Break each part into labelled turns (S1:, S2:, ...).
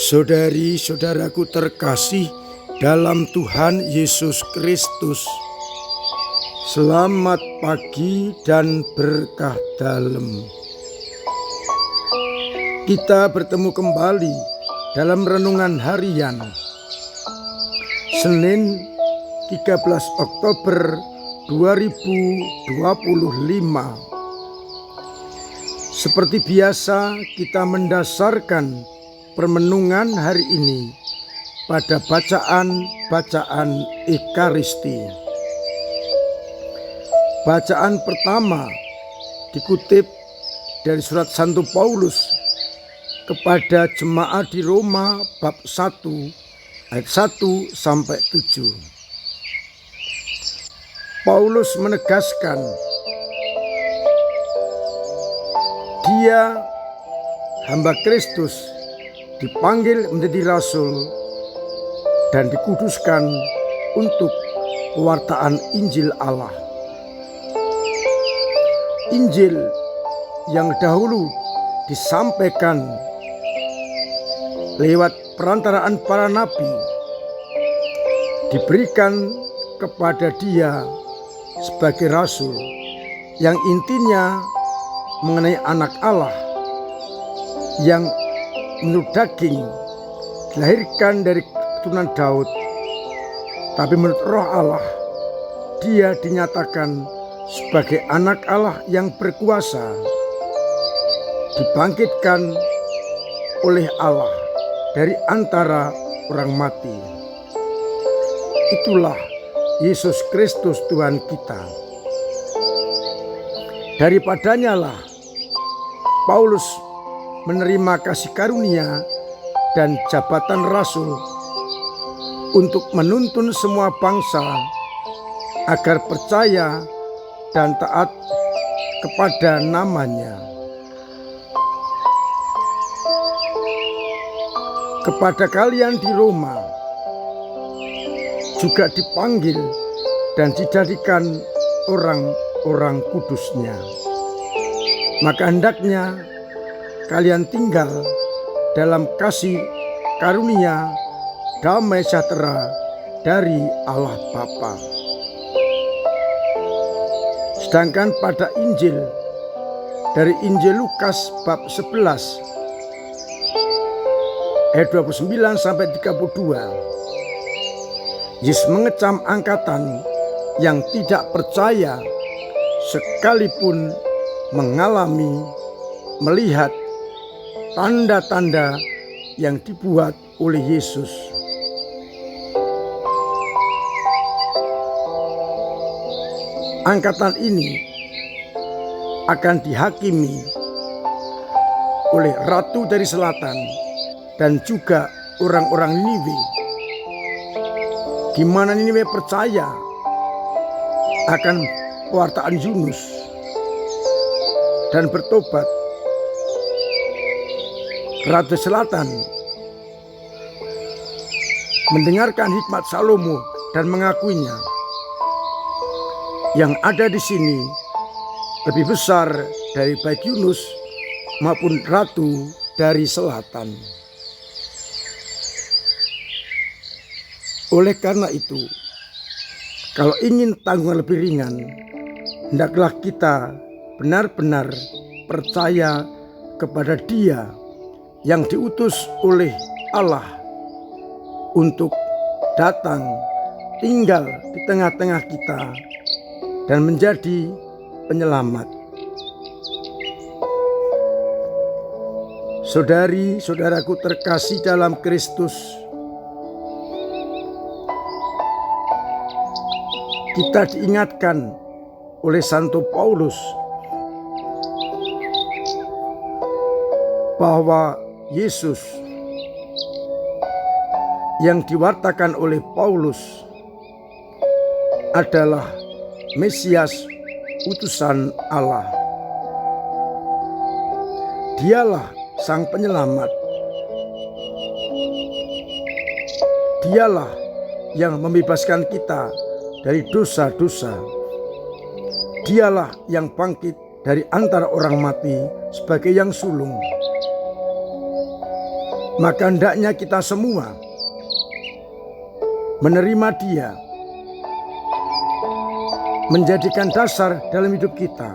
S1: Saudari-saudaraku terkasih dalam Tuhan Yesus Kristus, selamat pagi dan berkah dalam. Kita bertemu kembali dalam renungan harian Senin 13 Oktober 2025. Seperti biasa, kita mendasarkan permenungan hari ini pada bacaan Ekaristi. Bacaan pertama dikutip dari surat Santo Paulus kepada jemaat di Roma bab 1 ayat 1 sampai 7. Paulus menegaskan dia, hamba Kristus, dipanggil menjadi rasul dan dikuduskan untuk pewartaan Injil Allah. Injil yang dahulu disampaikan lewat perantaraan para nabi diberikan kepada dia sebagai rasul yang intinya mengenai anak Allah yang menurut daging dilahirkan dari keturunan Daud, tapi menurut Roh Allah dia dinyatakan sebagai anak Allah yang berkuasa, dibangkitkan oleh Allah dari antara orang mati. Itulah Yesus Kristus Tuhan kita. Daripadanya lah Paulus menerima kasih karunia dan jabatan rasul untuk menuntun semua bangsa agar percaya dan taat kepada namanya. Kepada kalian di Roma juga dipanggil dan dijadikan orang-orang kudusnya. Maka hendaknya kalian tinggal dalam kasih karunia damai sejahtera dari Allah Bapa. Sedangkan pada Injil dari Injil Lukas bab 11 ayat 29 sampai 32, Yesus mengecam angkatan yang tidak percaya sekalipun mengalami, melihat tanda-tanda yang dibuat oleh Yesus. Angkatan ini akan dihakimi oleh Ratu dari Selatan dan juga orang-orang Niniwe, di mana Niniwe percaya akan pewartaan Yunus dan bertobat. Ratu Selatan mendengarkan hikmat Salomo dan mengakuinya. Yang ada di sini lebih besar dari baik Yunus maupun Ratu dari Selatan. Oleh karena itu, kalau ingin tanggungan lebih ringan, hendaklah kita benar-benar percaya kepada Dia yang diutus oleh Allah untuk datang tinggal di tengah-tengah kita dan menjadi penyelamat. Saudari-saudaraku terkasih dalam Kristus, kita diingatkan oleh Santo Paulus bahwa Yesus yang diwartakan oleh Paulus adalah Mesias, utusan Allah. Dialah Sang Penyelamat. Dialah yang membebaskan kita dari dosa-dosa. Dialah yang bangkit dari antara orang mati sebagai yang sulung. Maka hendaknya kita semua menerima Dia, menjadikan dasar dalam hidup kita,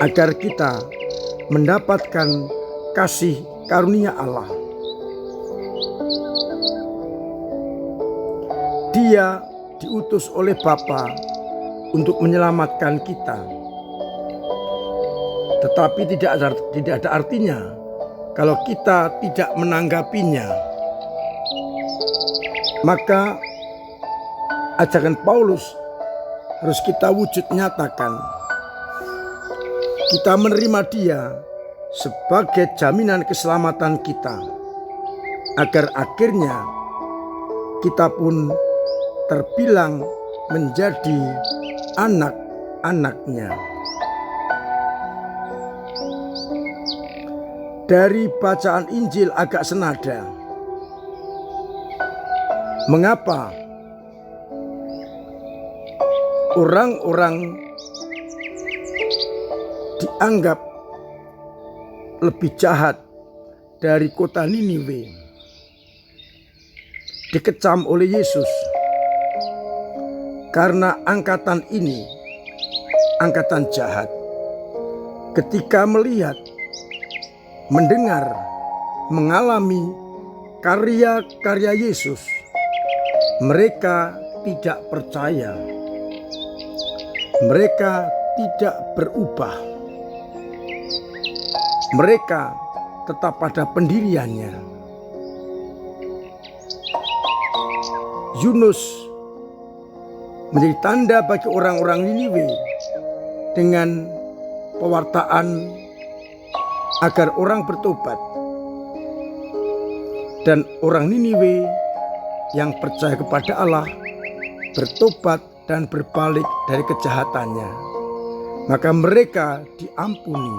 S1: agar kita mendapatkan kasih karunia Allah. Dia diutus oleh Bapa untuk menyelamatkan kita. Tetapi tidak ada artinya kalau kita tidak menanggapinya. Maka ajakan Paulus harus kita wujud nyatakan. Kita menerima Dia sebagai jaminan keselamatan kita, agar akhirnya kita pun terbilang menjadi anak-anaknya. Dari bacaan Injil agak senada. Mengapa orang-orang dianggap lebih jahat dari kota Niniwe, dikecam oleh Yesus? Karena angkatan ini, angkatan jahat, ketika melihat, mendengar, mengalami karya-karya Yesus, mereka tidak percaya. Mereka tidak berubah. Mereka tetap pada pendiriannya. Yunus menjadi tanda bagi orang-orang Niniwe dengan pewartaan agar orang bertobat. Dan orang Niniwe yang percaya kepada Allah bertobat dan berbalik dari kejahatannya. Maka mereka diampuni.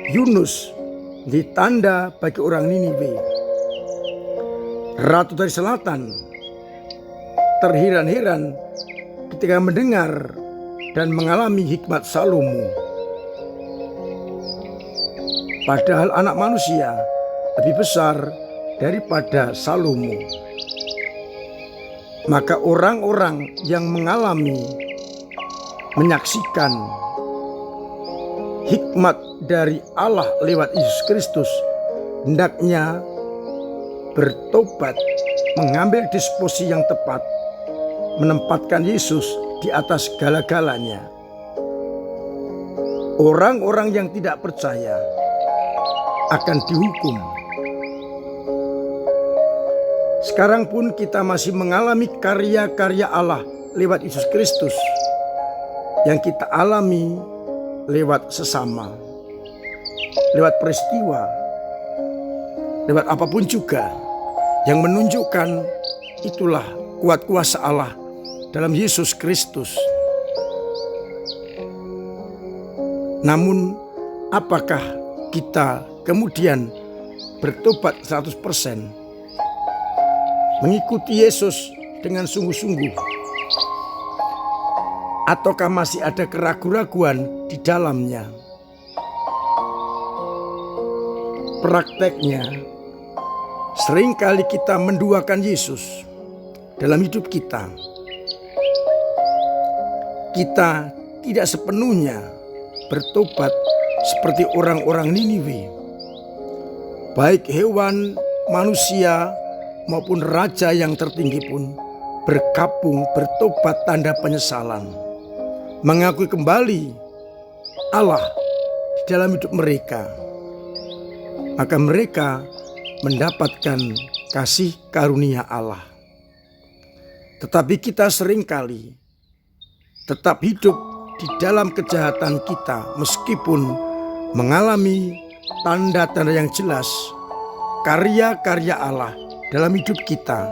S1: Yunus menjadi tanda bagi orang Niniwe. Ratu dari selatan terheran-heran ketika mendengar dan mengalami hikmat Salomo. Padahal anak manusia lebih besar daripada Salomo. Maka orang-orang yang mengalami, menyaksikan hikmat dari Allah lewat Yesus Kristus, hendaknya bertobat, mengambil disposisi yang tepat, menempatkan Yesus di atas segala-galanya. Orang-orang yang tidak percaya akan dihukum. Sekarang pun kita masih mengalami karya-karya Allah lewat Yesus Kristus yang kita alami lewat sesama, lewat peristiwa, lewat apapun juga yang menunjukkan itulah kuat kuasa Allah dalam Yesus Kristus. Namun apakah kita kemudian bertobat 100%, mengikuti Yesus dengan sungguh-sungguh, ataukah masih ada keraguan-raguan di dalamnya? Prakteknya, seringkali kita menduakan Yesus dalam hidup kita. Kita tidak sepenuhnya bertobat seperti orang-orang Niniwe. Baik hewan, manusia, maupun raja yang tertinggi pun bergabung bertobat tanda penyesalan, mengakui kembali Allah di dalam hidup mereka. Maka mereka mendapatkan kasih karunia Allah. Tetapi kita seringkali tetap hidup di dalam kejahatan kita, meskipun mengalami tanda-tanda yang jelas karya-karya Allah dalam hidup kita.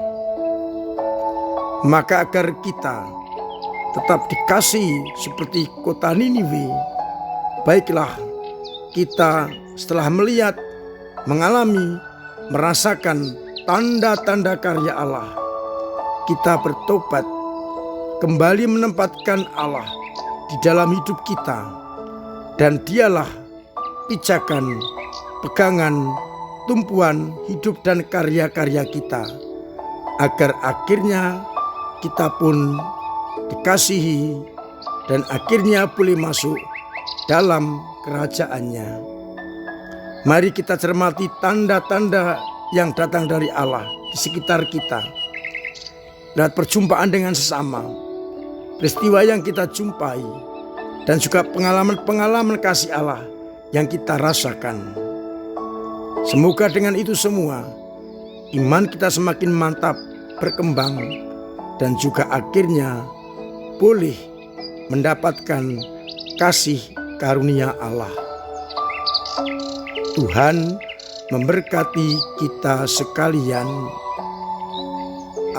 S1: Maka agar kita tetap dikasih seperti kota Niniwe, baiklah kita setelah melihat, mengalami, merasakan tanda-tanda karya Allah, kita bertobat, kembali menempatkan Allah di dalam hidup kita, dan Dialah pijakan pegangan, tumpuan hidup dan karya-karya kita, agar akhirnya kita pun dikasihi dan akhirnya boleh masuk dalam kerajaannya. Mari kita cermati tanda-tanda yang datang dari Allah di sekitar kita. Dan perjumpaan dengan sesama, peristiwa yang kita jumpai, dan juga pengalaman-pengalaman kasih Allah yang kita rasakan. Semoga dengan itu semua, iman kita semakin mantap, berkembang, dan juga akhirnya boleh mendapatkan kasih karunia Allah. Tuhan memberkati kita sekalian.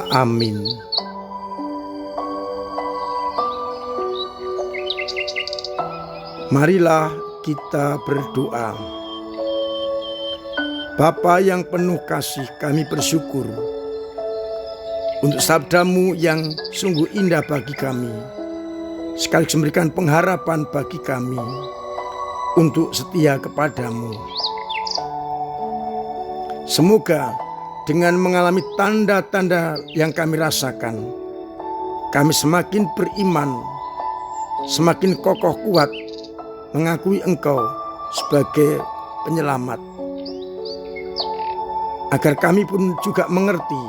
S1: Amin. Marilah kita berdoa. Bapa yang penuh kasih, kami bersyukur untuk sabda-Mu yang sungguh indah bagi kami, sekaligus memberikan pengharapan bagi kami untuk setia kepada-Mu. Semoga dengan mengalami tanda-tanda yang kami rasakan, kami semakin beriman, semakin kokoh kuat, mengakui Engkau sebagai penyelamat. Agar kami pun juga mengerti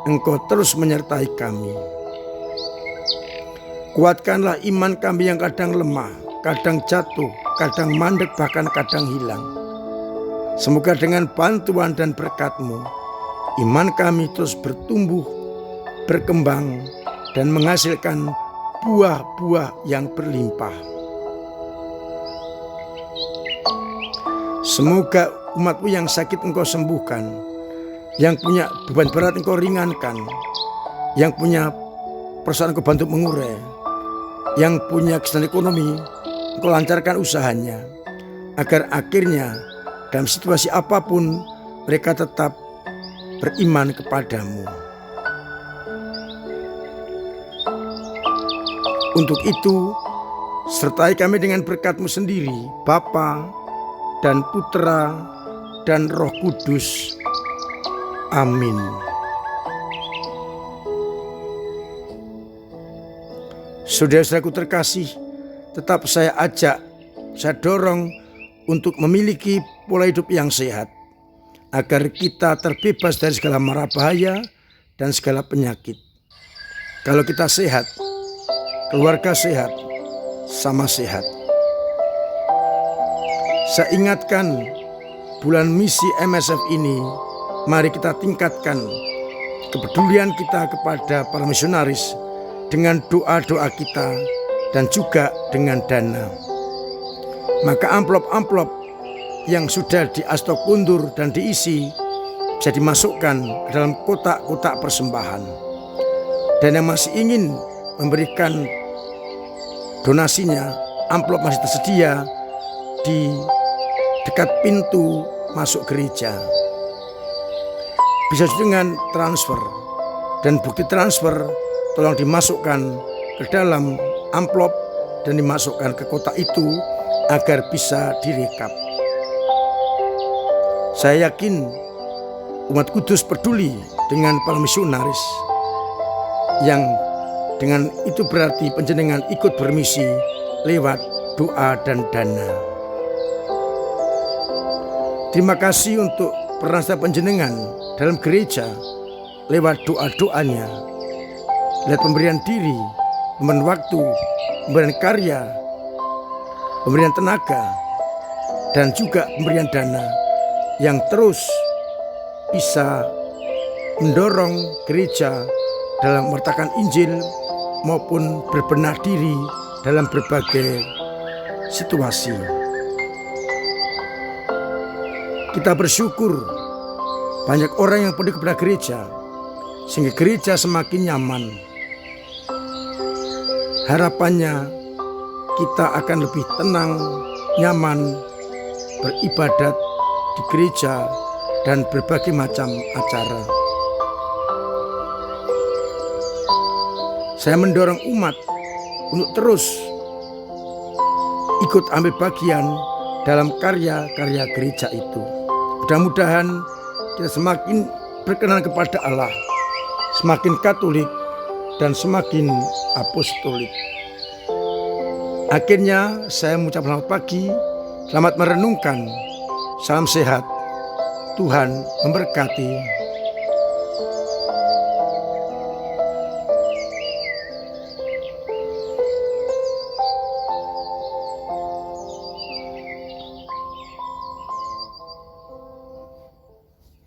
S1: Engkau terus menyertai kami. Kuatkanlah iman kami yang kadang lemah, kadang jatuh, kadang mandek, bahkan kadang hilang. Semoga dengan bantuan dan berkat-Mu, iman kami terus bertumbuh, berkembang, dan menghasilkan buah-buah yang berlimpah. Semoga umat-Mu yang sakit Engkau sembuhkan, yang punya beban berat Engkau ringankan, yang punya persoalan Engkau bantu mengurai, yang punya kesulitan ekonomi Engkau lancarkan usahanya, agar akhirnya dalam situasi apapun mereka tetap beriman kepada-Mu. Untuk itu, sertai kami dengan berkat-Mu sendiri, Bapa dan Putra dan Roh Kudus. Amin. Saudara-saudaraku terkasih, tetap saya ajak, saya dorong untuk memiliki pola hidup yang sehat, agar kita terbebas dari segala mara bahaya dan segala penyakit. Kalau kita sehat, keluarga sehat, sama sehat. Saya ingatkan, bulan misi MSF ini, mari kita tingkatkan kepedulian kita kepada para misionaris dengan doa-doa kita dan juga dengan dana. Maka amplop-amplop yang sudah diastok kundur dan diisi bisa dimasukkan ke dalam kotak-kotak persembahan. Dan yang masih ingin memberikan donasinya, amplop masih tersedia di dekat pintu masuk gereja. Bisa dengan transfer, dan bukti transfer tolong dimasukkan ke dalam amplop dan dimasukkan ke kotak itu agar bisa direkap. Saya yakin umat kudus peduli dengan para misionaris, yang dengan itu berarti panjenengan ikut bermisi lewat doa dan dana. Terima kasih untuk peran serta panjenengan dalam gereja lewat doa-doanya, lewat pemberian diri, pemberian waktu, pemberian karya, pemberian tenaga, dan juga pemberian dana yang terus bisa mendorong gereja dalam mewartakan Injil maupun berbenah diri dalam berbagai situasi. Kita bersyukur banyak orang yang peduli kepada gereja, sehingga gereja semakin nyaman. Harapannya kita akan lebih tenang, nyaman, beribadat di gereja dan berbagai macam acara. Saya mendorong umat untuk terus ikut ambil bagian dalam karya-karya gereja itu. Mudah-mudahan kita semakin berkenan kepada Allah, semakin Katolik dan semakin apostolik. Akhirnya saya mengucapkan selamat pagi, selamat merenungkan, salam sehat, Tuhan memberkati.